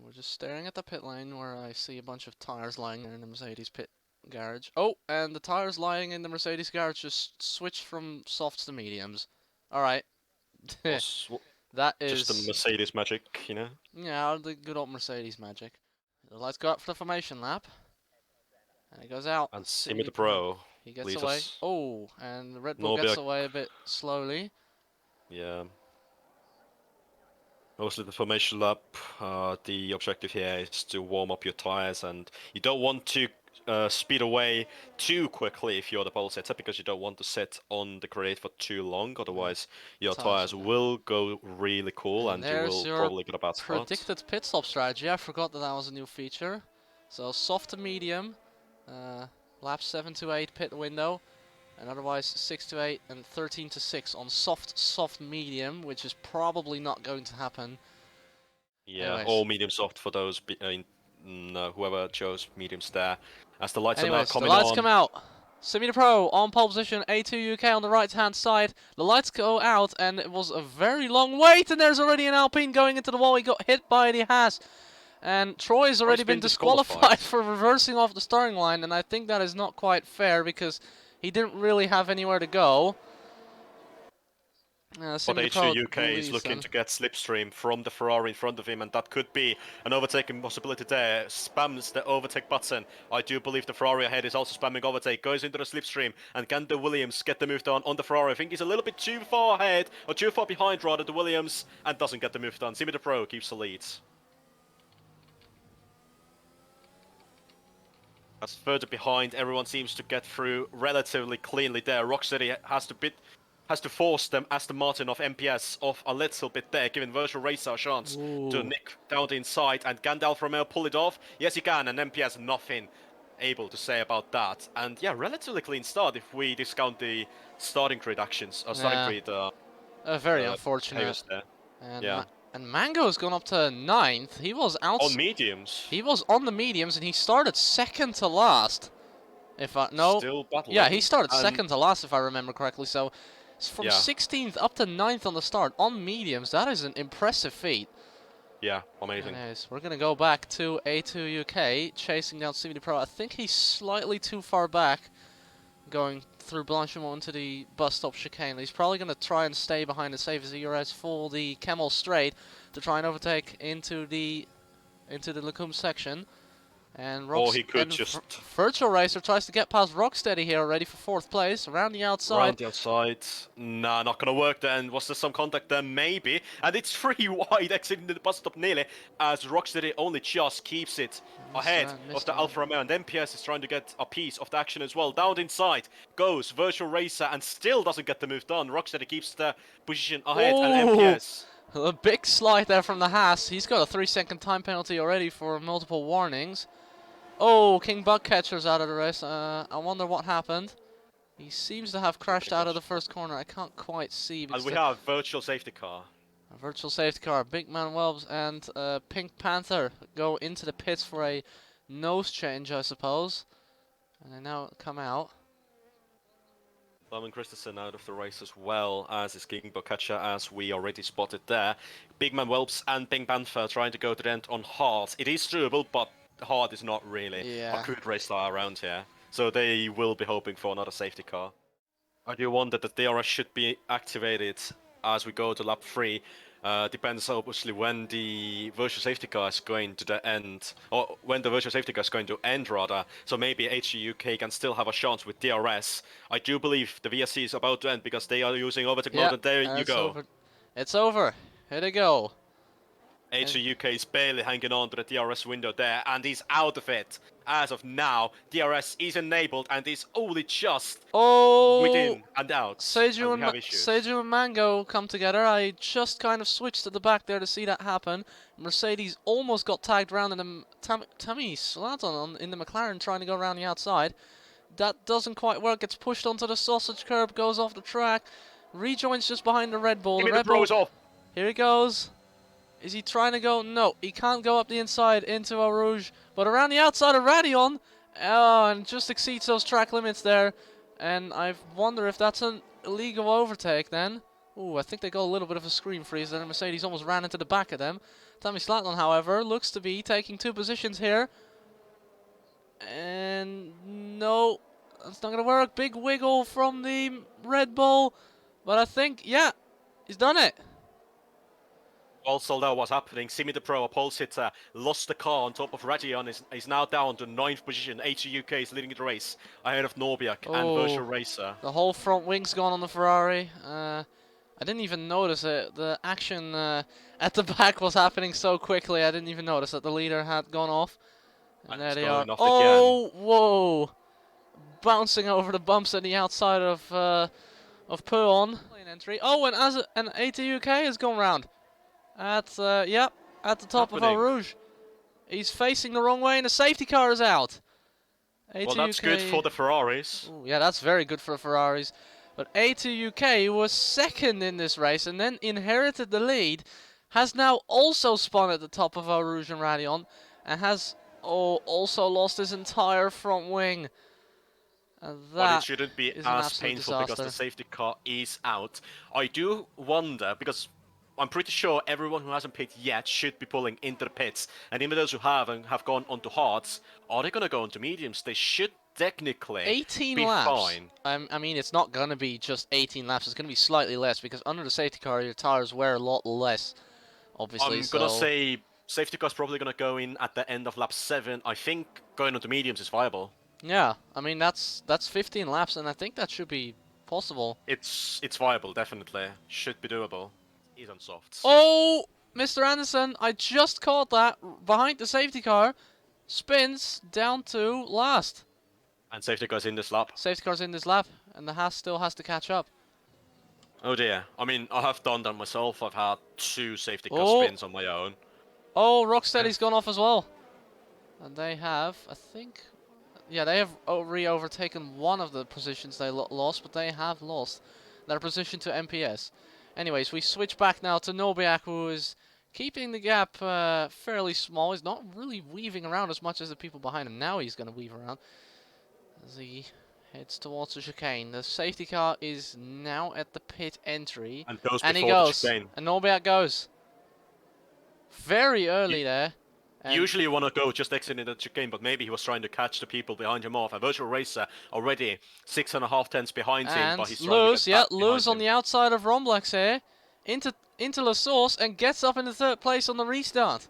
we're just staring at the pit lane where I see a bunch of tires lying there in the Mercedes pit garage. Oh, and the tires lying in the Mercedes garage just switched from softs to mediums. Alright. Was That just the is, Mercedes magic, you know? yeah, the good old Mercedes magic. The lights go up for the formation lap. And it goes out. And Simi Simi the Pro. Pro He gets leads away. us. Oh, and the Red Bull gets Norbjerg, away a bit slowly. yeah. Mostly the formation lap. The objective here is to warm up your tires, and you don't want to speed away too quickly if you're the pole sitter, because you don't want to sit on the grid for too long. Otherwise, your Tires tires are down. will go really cool, And and you there's will your probably get a bad spot. predicted pit stop strategy. I forgot that was a new feature. So soft to medium, lap 7 to 8 pit window, and otherwise 6 to 8 and 13 to 6 on soft medium, which is probably not going to happen. Yeah, Anyways, all medium soft for those. Whoever chose mediums there. As the lights are now the coming lights come on. out. Simi Pro on pole position, A2 UK on the right hand side. The lights go out and it was a very long wait, and there's already an Alpine going into the wall. He got hit by the Haas. And Troy's already been disqualified for reversing off the starting line, and I think that is not quite fair because he didn't really have anywhere to go. But Pro H2 UK is looking to get slipstream from the Ferrari in front of him, and that could be an overtaking possibility there. Spams the overtake button. I do believe the Ferrari ahead is also spamming overtake. Goes into the slipstream, and can the Williams get the move done on the Ferrari? I think he's a little bit too far ahead, or too far behind rather, the Williams, and doesn't get the move done. Simi the Pro keeps the lead. As further behind, everyone seems to get through relatively cleanly there. Rocksteady has to force them, Aston Martin of MPS, off a little bit there, giving Virtual Racer a chance to nick down the inside. And can Alfa Romeo pull it off? Yes, he can, and MPS nothing able to say about that. And yeah, relatively clean start if we discount the starting grid actions, starting grid very unfortunate. chaos there. And Yeah. and Mango's gone up to 9th. He was out on mediums. He was on the mediums, and he started second to last. If I no, Still battling. yeah, he started second to last if I remember correctly. So from Yeah. 16th up to 9th on the start on mediums. That is an impressive feat. Yeah, amazing. Anyways, we're gonna go back to A2 UK, chasing down CVD Pro. I think he's slightly too far back, going through Blanchimont into the bus stop chicane. He's probably gonna try and stay behind as safe as he is for the Camel Straight to try and overtake into the Lacombe section. And or he could just... Virtual Racer tries to get past Rocksteady here already for 4th place, around the outside. Around the outside. Nah, not gonna work then. Was there some contact there? Maybe. And it's 3 wide exiting the bus stop nearly, as Rocksteady only just keeps it ahead of the Alfa Romeo. And MPS is trying to get a piece of the action as well. Down inside goes Virtual Racer and still doesn't get the move done. Rocksteady keeps the position ahead, and MPS... A big slide there from the Haas. He's got a 3-second time penalty already for multiple warnings. Oh, King Bugcatcher's out of the race. I wonder what happened. He seems to have crashed out of the first corner. I can't quite see. And we have virtual safety car. A virtual safety car. Big Man Welbs and Pink Panther go into the pits for a nose change, I suppose. And they now come out. Simon Christensen out of the race as well, as is King Bugcatcher, as we already spotted there. Big Man Welbs and Pink Panther trying to go to the end on hard. It is doable, but hard is not really a good race car around here, so they will be hoping for another safety car. I do wonder that the DRS should be activated as we go to lap 3. Depends obviously when the virtual safety car is going to the end, or when the virtual safety car is going to end rather. So maybe HG UK can still have a chance with DRS. I do believe the VSC is about to end because they are using overtake mode, and there you go. Over. It's over. Here they go. HG UK is barely hanging on to the DRS window there, and he's out of it. As of now, DRS is enabled and is only just within and out. Seiju and Mango come together. I just kind of switched to the back there to see that happen. Mercedes almost got tagged around in the Tammy Slaton in the McLaren trying to go around the outside. That doesn't quite work. Gets pushed onto the sausage curb, goes off the track, rejoins just behind the Red Bull. The Red Bull is off. Here he goes. Is he trying to go? No, he can't go up the inside into Eau Rouge, but around the outside of Radion, and just exceeds those track limits there. And I wonder if that's an illegal overtake then. Ooh, I think they got a little bit of a screen freeze there. Mercedes almost ran into the back of them. Tammy Slatton, however, looks to be taking 2 positions here. And no, that's not going to work. Big wiggle from the Red Bull. But I think, yeah, he's done it. Also, though, what's happening? Simi the Pro, a pole sitter, lost the car on top of Radion. Is now down to 9th position. A2 UK is leading the race ahead of Norbiak and Virtual Racer. The whole front wing's gone on the Ferrari. I didn't even notice it. The action at the back was happening so quickly. I didn't even notice that the leader had gone off. And there they are. Oh, whoa! Bouncing over the bumps at the outside of Puon. Entry. Oh, and as an A2 UK has gone round. At yep, at the top of Eau Rouge. He's facing the wrong way, and the safety car is out. Well, that's good for the Ferraris. Ooh, yeah, that's very good for the Ferraris. But A2 UK was second in this race and then inherited the lead. Has now also spun at the top of Eau Rouge and Radion, and has also lost his entire front wing. But it shouldn't be as painful because the safety car is out. I do wonder, because I'm pretty sure everyone who hasn't picked yet should be pulling into the pits. And even those who have and have gone onto hards, are they going to go into mediums? They should technically 18 be laps. Fine. I mean, it's not going to be just 18 laps. It's going to be slightly less because under the safety car, your tires wear a lot less, obviously. I'm going to say safety car's probably going to go in at the end of lap 7. I think going onto mediums is viable. Yeah, I mean, that's 15 laps, and I think that should be possible. It's viable, definitely. Should be doable. He's on softs. Oh, Mr. Anderson, I just caught that behind the safety car. Spins down to last. And safety car's in this lap. Safety car's in this lap, and the Haas still has to catch up. Oh dear. I mean, I have done that myself. I've had 2 safety car spins on my own. Oh, Rocksteady's gone off as well. And they have, I think... Yeah, they have re-overtaken one of the positions they lost, but they have lost their position to MPS. Anyways, we switch back now to Nobiak, who is keeping the gap fairly small. He's not really weaving around as much as the people behind him. Now he's going to weave around as he heads towards the chicane. The safety car is now at the pit entry. And he goes. And Nobiak goes. Very early there. Usually you want to go just exiting the chicane, but maybe he was trying to catch the people behind him off. A Virtual Racer already 6.5 tenths behind him, but he's trying to get Lewis on the outside of Romblex here, into La Source, and gets up in the 3rd place on the restart.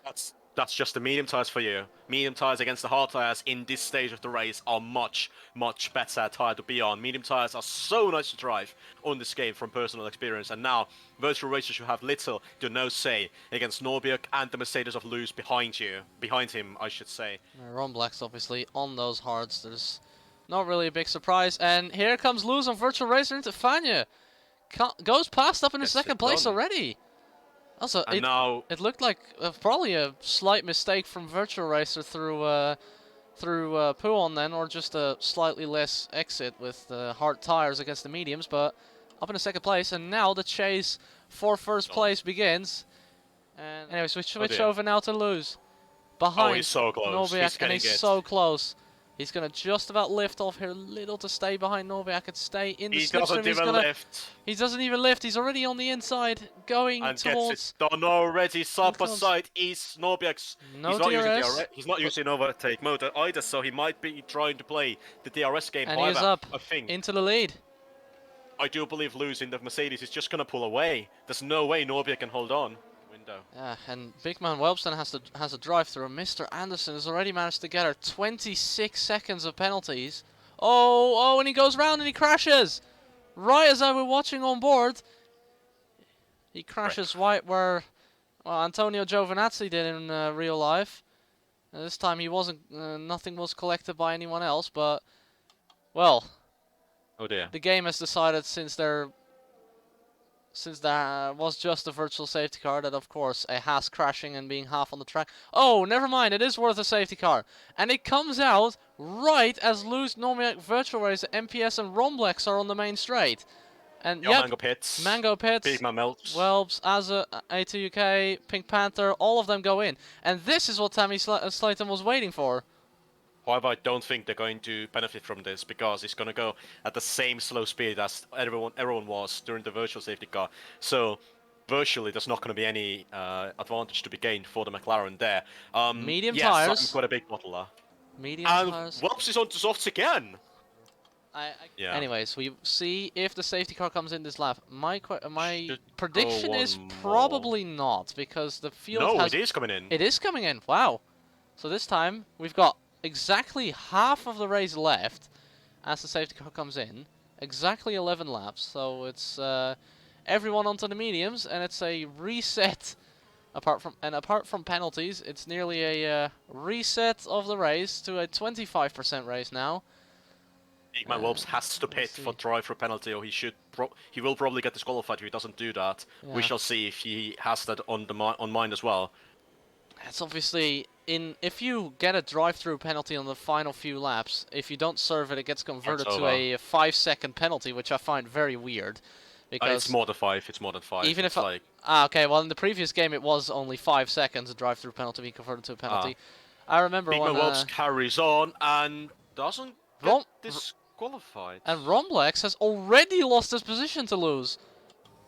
That's just the medium tires for you. Medium tires against the hard tires in this stage of the race are much, much better tire to be on. Medium tires are so nice to drive on this game from personal experience. And now, Virtual Racers should have little to no say against Norbiak and the Mercedes of Luz behind him, I should say. Romblex obviously on those hards. There's not really a big surprise. And here comes Luz on Virtual Racer into Fania. Goes past up in the 2nd place already. Also, it looked like probably a slight mistake from Virtual Racer through Puon then, or just a slightly less exit with hard tires against the mediums, but up in the 2nd place, and now the chase for 1st place begins. And anyways, we switch over now to Luz. Behind he's so close. Nobiak, and he's so close. He's going to just about lift off here, little to stay behind Nobiak and stay in the slipstream. He doesn't even lift. He's already on the inside, going towards... And gets it done already. Side by side is Nobiak's... He's not using overtake mode either, so he might be trying to play the DRS game. And he is up into the lead. I do believe losing the Mercedes is just going to pull away. There's no way Nobiak can hold on. Yeah, and Big Man Welpston has a drive through. Mr. Anderson has already managed to get her 26 seconds of penalties. Oh, and he goes round and he crashes. Right as I were watching on board. He crashes right where Antonio Giovinazzi did in real life. And this time he wasn't, nothing was collected by anyone else, but, well. Oh dear. The game has decided since there was just a virtual safety car, that of course a Haas crashing and being half on the track. Oh, never mind, it is worth a safety car. And it comes out right as Luz, Nobiak, Virtual Racer, MPS and Romblex are on the main straight. And Mango Pits, Big Man Melts, Welps, Azza, A2 UK, Pink Panther, all of them go in. And this is what Tammy Slayton was waiting for. However, I don't think they're going to benefit from this because it's going to go at the same slow speed as everyone was during the virtual safety car. So virtually, there's not going to be any advantage to be gained for the McLaren there. Medium Yes, I'm tires. quite a big bottler. Medium And tires. Whelps is on to softs again. Yeah. Anyways, we see if the safety car comes in this lap. My Should prediction go is one probably not, because the field No, has... it is coming in. It is coming in, wow. So this time, we've got exactly half of the race left as the safety car comes in. Exactly 11 laps, so it's everyone onto the mediums, and it's a reset. Apart from penalties, it's nearly a reset of the race to a 25% race now. Big Man Whelps has to pit for drive-through penalty, or he will probably get disqualified if he doesn't do that. Yeah. We shall see if he has that on mind as well. It's obviously if you get a drive-through penalty on the final few laps, if you don't serve it, it gets converted to a 5-second penalty, which I find very weird. Because it's more than 5. It's more than 5. Even it's if like okay, well in the previous game it was only 5 seconds a drive-through penalty being converted to a penalty. I remember Big when Man Whelps carries on and doesn't get disqualified. And Romblex has already lost his position to lose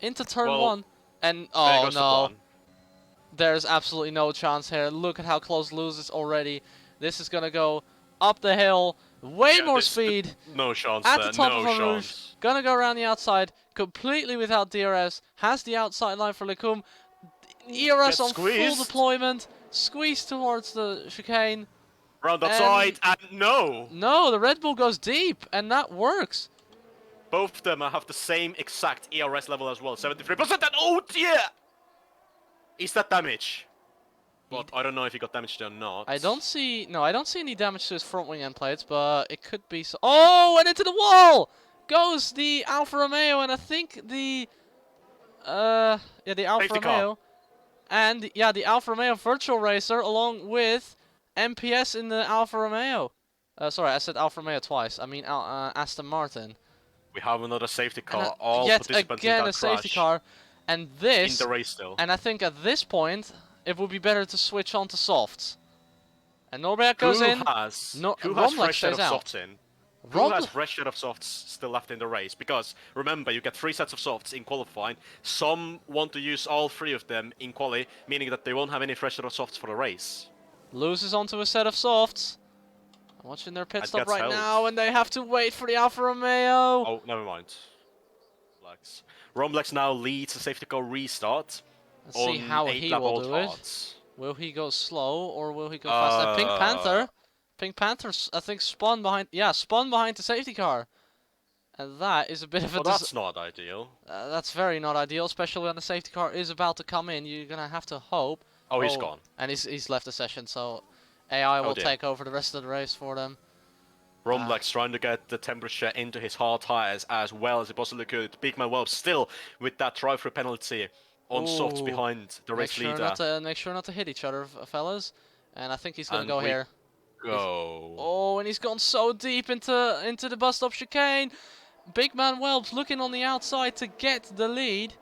into turn 1, and oh no. There's absolutely no chance here. Look at how close Luz is already. This is gonna go up the hill. Way more speed. No chance at there. the top No of a rouge. chance. Gonna go around the outside completely without DRS. Has the outside line for Lecum. ERS on full deployment. Squeeze towards the chicane. Round outside and no. No, the Red Bull goes deep, and that works. Both of them have the same exact ERS level as well, 73%. And oh dear! Is that damage? But I don't know if he got damaged or not. I don't see any damage to his front wing end plates, but it could be so. Oh, and into the wall goes the Alfa Romeo, and I think the Alfa Romeo, and the Alfa Romeo Virtual Racer along with MPS in the Alfa Romeo. Sorry, I said Alfa Romeo twice. I mean Aston Martin. We have another safety car. Yet again a safety car, and this in the race still. And I think at this point it would be better to switch on to softs. And Norberg goes in. Who has fresh set of softs in? Who has fresh set of softs still left in the race? Because remember, you get 3 sets of softs in qualifying. Some want to use all 3 of them in quali, meaning that they won't have any fresh set of softs for the race. Loses onto a set of softs. I'm watching their pit stop right now, and they have to wait for the Alfa Romeo. Oh, never mind. Romblex now leads the safety car restart. Let's see how he will do it. Will he go slow or will he go fast? Pink Panther, I think spun behind the safety car. And that is a bit of a... that's not ideal. That's very not ideal, especially when the safety car is about to come in. You're going to have to hope. Oh, he's gone. And he's left the session, so AI will take over the rest of the race for them. Romblex trying to get the temperature into his hard tires as well as he possibly could. Big Man Whelps still with that drive-through penalty on softs behind the race leader. Make sure not to hit each other, fellas. And I think he's going to go here. And he's gone so deep into the bus stop chicane. Big Man Whelps looking on the outside to get the lead.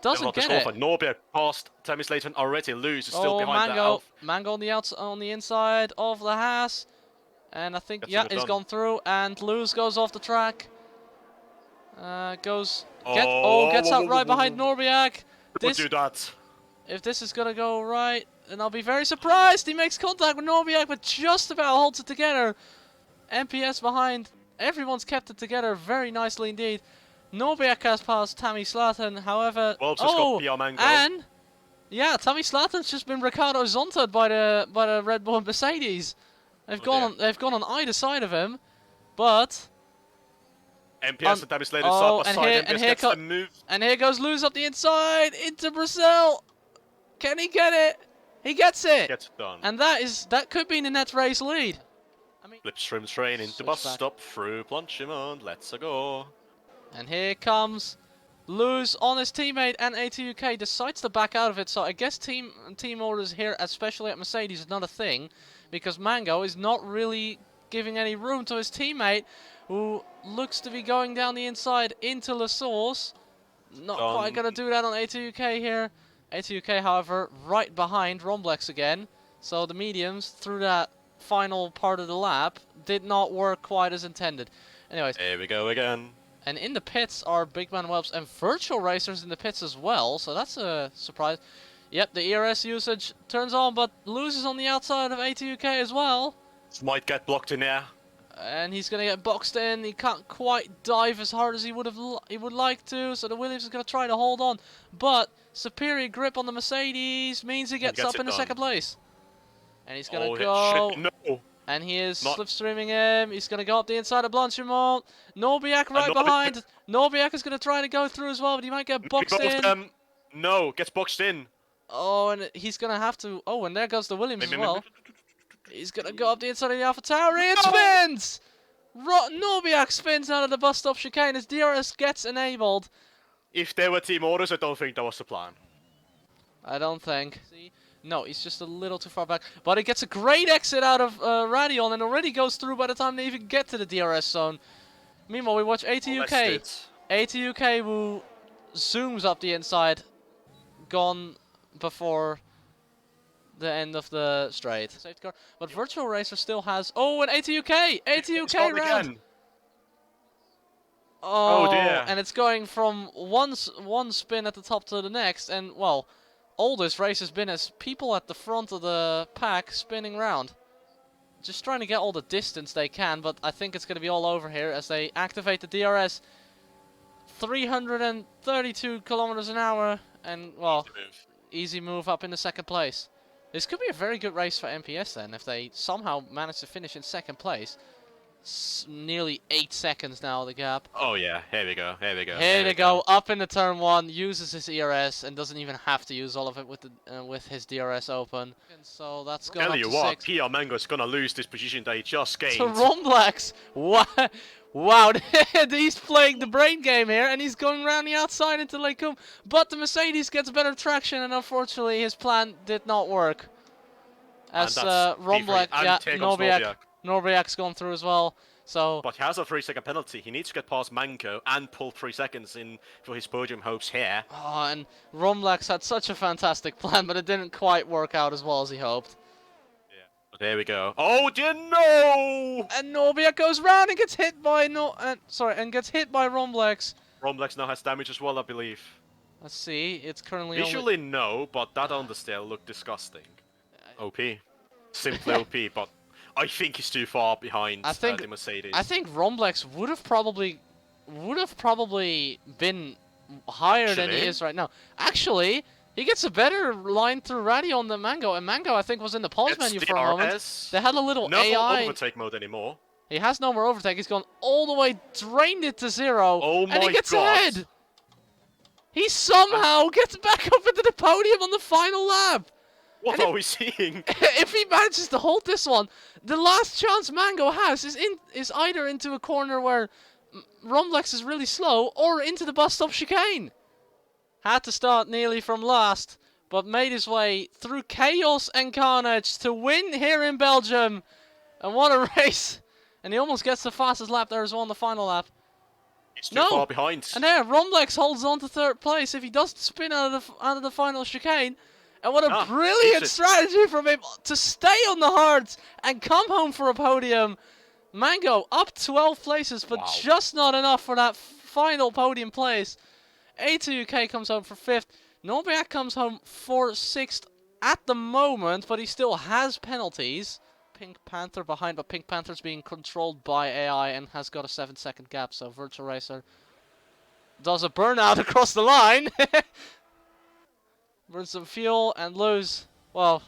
Doesn't get it. Norberg passed Tammy Slayton already. Luz is still behind Mango on the inside of the Haas. And I think, he's gone through, and Luz goes off the track. Gets out right behind Norberg. Don't do that. If this is gonna go right, then I'll be very surprised. He makes contact with Norberg, but just about holds it together. MPS behind. Everyone's kept it together very nicely indeed. Norberg has passed Tammy Slayton, however. And Tammy Slayton's just been Ricardo Zonted by the Red Bull and Mercedes. They've gone on either side of him, but MPS and Tammy Slayton side by side. MPS gets the move. And here goes Luz up the inside into Brazil. Can he get it? He gets it. Gets it done. And that could be the net race lead. Slipstream train into bus stop through Planchimond. Let's go. And here comes Luz on his teammate, and ATUK decides to back out of it. So I guess team orders here, especially at Mercedes, is not a thing, because Mango is not really giving any room to his teammate, who looks to be going down the inside into La Source. Not quite going to do that on ATUK here. ATUK, however, right behind Romblex again. So the mediums, through that final part of the lap did not work quite as intended. Anyways, Here we go again. and in the pits are Big Man Whelps and Virtual Racers in the pits as well, so that's a surprise. Yep, the ERS usage turns on, but loses on the outside of ATUK as well. This might get blocked in there. And he's gonna get boxed in. He can't quite dive as hard as he would like to. So the Williams is gonna try to hold on, but superior grip on the Mercedes means he gets up in the second place. And he's gonna go. Shit, no. And he is slipstreaming him. He's gonna go up the inside of Blanchimont. Nobiak right behind. Nobiak is gonna try to go through as well, but he might get boxed in. No, gets boxed in. Oh, and he's gonna have to. Oh, and there goes the Williams as well. He's going to go up the inside of the AlphaTauri and spins! Nobiak spins out of the bus stop chicane as DRS gets enabled. If there were team orders, I don't think that was the plan. I don't think. No, he's just a little too far back. But he gets a great exit out of Radion and already goes through by the time they even get to the DRS zone. Meanwhile, we watch ATUK. ATUK who zooms up the inside. Gone before the end of the straight. Safety car. But Virtual Racer still has... Oh, and ATUK! ATUK round! Again. Oh dear. And it's going from one spin at the top to the next. And, well, all this race has been as people at the front of the pack spinning round. Just trying to get all the distance they can. But I think it's going to be all over here as they activate the DRS. 332 kilometers an hour. And, well, easy move up in the second place. This could be a very good race for MPS then, if they somehow manage to finish in second place. Nearly 8 seconds now, the gap. Oh yeah, here we go, here we go. Here they go, up into turn 1, uses his ERS, and doesn't even have to use all of it with his DRS open. And so that's going up to 6. Tell you what, PR Mango's gonna lose this position that he just gained. To Romblex! Wow, he's playing the brain game here, and he's going around the outside into Lake Coombe. But the Mercedes gets better traction, and unfortunately his plan did not work. As Romblex, yeah, Nobiak's gone through as well. So, but he has a 3-second penalty. He needs to get past Mango and pull 3 seconds in for his podium hopes here. Oh, and Romblex had such a fantastic plan, but it didn't quite work out as well as he hoped. There we go. Oh dear, no! And Nobiak goes round and gets hit by gets hit by Romblex. Romblex now has damage as well, I believe. Let's see. It's currently visually no, but that understeer looked disgusting. OP, simply OP, but I think he's too far behind the Mercedes. I think Romblex would have probably been higher than he is right now. Actually. He gets a better line through Radion than Mango, and Mango I think was in the pause menu for a moment. They had a little AI. No overtake mode anymore. He has no more overtake. He's gone all the way, drained it to 0, and he gets ahead. He somehow gets back up into the podium on the final lap. What are we seeing? If he manages to hold this one, the last chance Mango has is either into a corner where Romblex is really slow, or into the bus stop chicane. Had to start nearly from last, but made his way through chaos and carnage to win here in Belgium. And what a race! And he almost gets the fastest lap there as well on the final lap. He's too far behind. And there, Romblex holds on to 3rd place if he doesn't spin out of the final chicane. And what a brilliant strategy from him to stay on the hards and come home for a podium. Mango up 12 places, but just not enough for that final podium place. A2UK comes home for 5th. Nobiak comes home for 6th at the moment, but he still has penalties. Pink Panther behind, but Pink Panther's being controlled by AI and has got a 7-second gap, so Virtual Racer does a burnout across the line. Burn some fuel and lose. Well,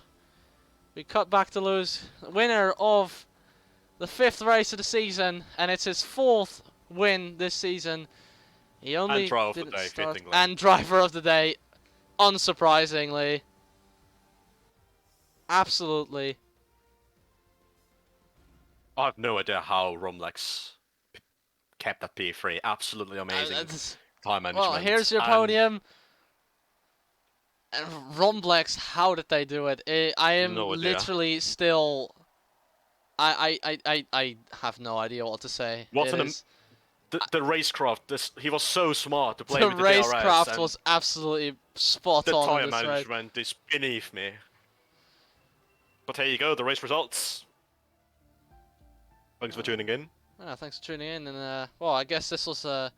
we cut back to lose. Winner of the 5th race of the season, and it's his 4th win this season. He only and driver of the day, fittingly. And driver of the day, unsurprisingly. Absolutely. I have no idea how Romblex kept that P3. Absolutely amazing time management. Well, here's your podium. And Romblex, how did they do it? I am literally still... I have no idea what to say. The racecraft, he was so smart to play with the DRS. The racecraft was absolutely spot on. The tyre management is beneath me. But here you go, the race results. Thanks for tuning in. Thanks for tuning in, and well, I guess this was a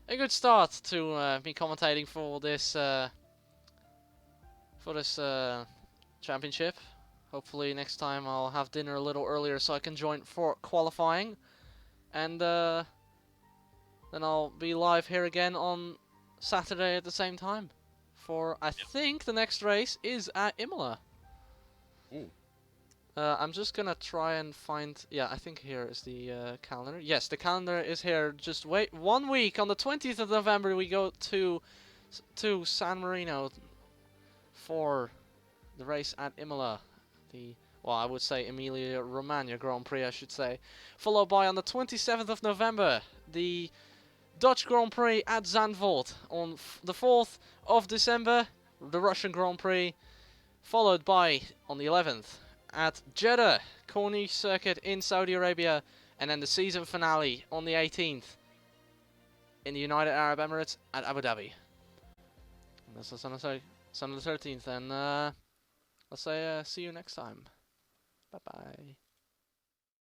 good start to me commentating for this championship. Hopefully next time I'll have dinner a little earlier so I can join for qualifying, and then I'll be live here again on Saturday at the same time. For I think the next race is at Imola. Ooh. I'm just gonna try and find. Yeah, I think here is the calendar. Yes, the calendar is here. Just wait 1 week. On the 20th of November, we go to San Marino for the race at Imola. Well, I would say Emilia Romagna Grand Prix, I should say. Followed by on the 27th of November, the Dutch Grand Prix at Zandvoort. On the 4th of December, the Russian Grand Prix. Followed by on the 11th at Jeddah Corniche Circuit in Saudi Arabia, and then the season finale on the 18th in the United Arab Emirates at Abu Dhabi. And that's on the 13th, and let's say see you next time. Bye bye.